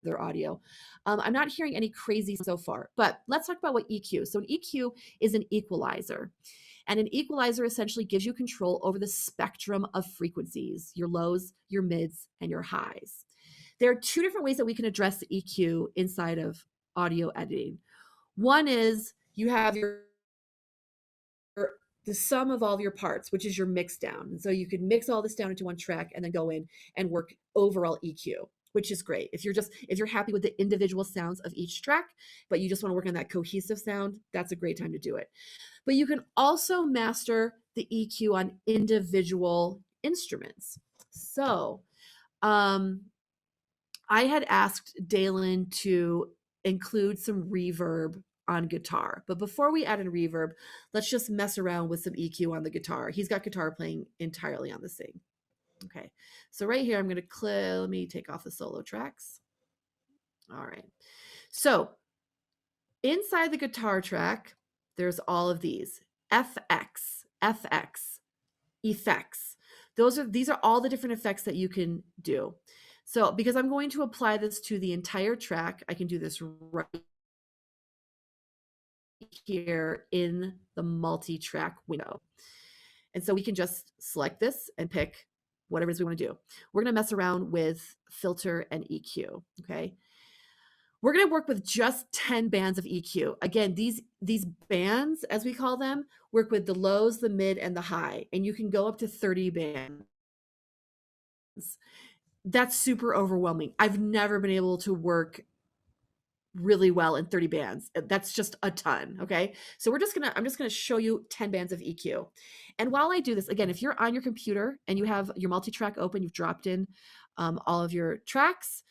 their audio. I'm not hearing any crazy so far, but let's talk about what EQ. So an EQ is an equalizer. And an equalizer essentially gives you control over the spectrum of frequencies, your lows, your mids, and your highs. There are two different ways that we can address the EQ inside of audio editing. One is you have the sum of all of your parts, which is your mix down. And so you can mix all this down into one track and then go in and work overall EQ, which is great. If you're happy with the individual sounds of each track, but you just want to work on that cohesive sound, that's a great time to do it. But you can also master the EQ on individual instruments. So I had asked Dalen to include some reverb on guitar. But before we add in reverb, let's just mess around with some EQ on the guitar. He's got guitar playing entirely on the sing. Okay, so right here, I'm going to let me take off the solo tracks. All right, so inside the guitar track, there's all of these FX, effects. These are all the different effects that you can do. So because I'm going to apply this to the entire track, I can do this right here in the multi-track window. And so we can just select this and pick whatever it is we want to do. We're going to mess around with filter and EQ, okay? We're going to work with just 10 bands of EQ. Again, these bands, as we call them, work with the lows, the mid, and the high. And you can go up to 30 bands. That's super overwhelming. I've never been able to work really well in 30 bands. That's just a ton, okay? So I'm just gonna show you 10 bands of EQ. And while I do this, again, if you're on your computer and you have your multi-track open, you've dropped in all of your tracks,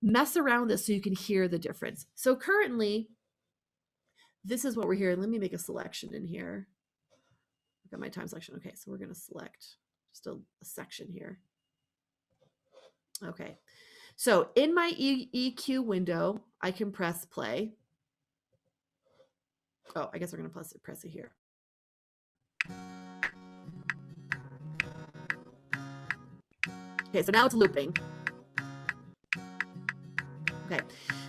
mess around with this so you can hear the difference. So currently, this is what we're hearing. Let me make a selection in here. I've got my time selection. Okay, so we're gonna select just a section here. Okay, so in my EQ window, I can press play. Oh, I guess we're going to press it here. Okay, so now it's looping. Okay,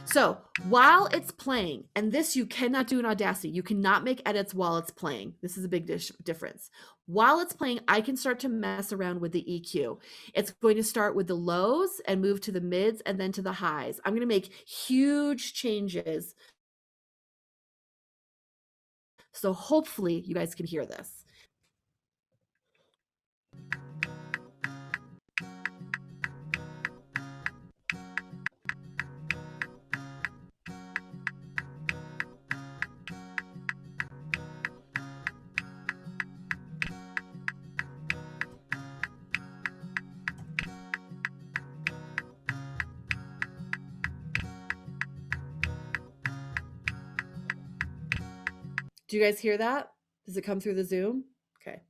so while it's playing, and this you cannot do in Audacity, you cannot make edits while it's playing. This is a big difference. While it's playing, I can start to mess around with the EQ. It's going to start with the lows and move to the mids and then to the highs. I'm going to make huge changes. So hopefully you guys can hear this. Do you guys hear that? Does it come through the Zoom? Okay.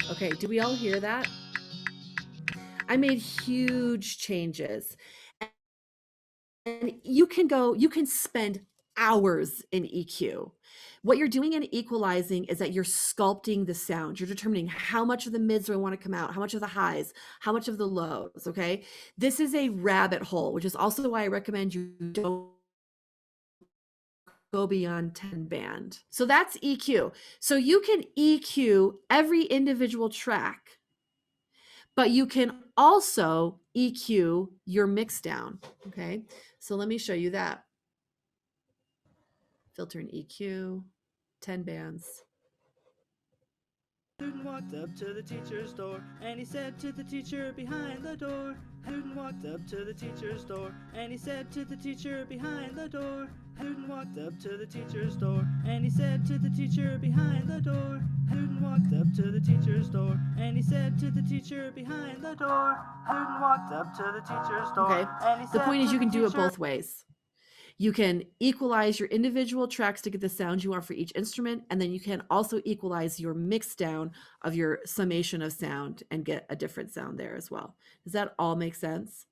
Okay, do we all hear that? I made huge changes. And you can spend hours in EQ. What you're doing in equalizing is that you're sculpting the sound. You're determining how much of the mids do I want to come out, how much of the highs, how much of the lows, okay? This is a rabbit hole, which is also why I recommend you don't go beyond 10 band. So that's EQ. So you can EQ every individual track, but you can also EQ your mix down. Okay, so let me show you that. Filter and EQ, 10 bands. Student walked up to the teacher's door, and he said to the teacher behind the door. Student walked up to the teacher's door, and he said to the teacher behind the door. Student walked up to the teacher's door, and he said to the teacher behind the door. Student walked up to the teacher's door, and he said to the teacher behind the door. Student walked up to the teacher's door, Okay, and he said the point is to you can the do it teacher- both ways. You can equalize your individual tracks to get the sound you want for each instrument, and then you can also equalize your mix down of your summation of sound and get a different sound there as well. Does that all make sense?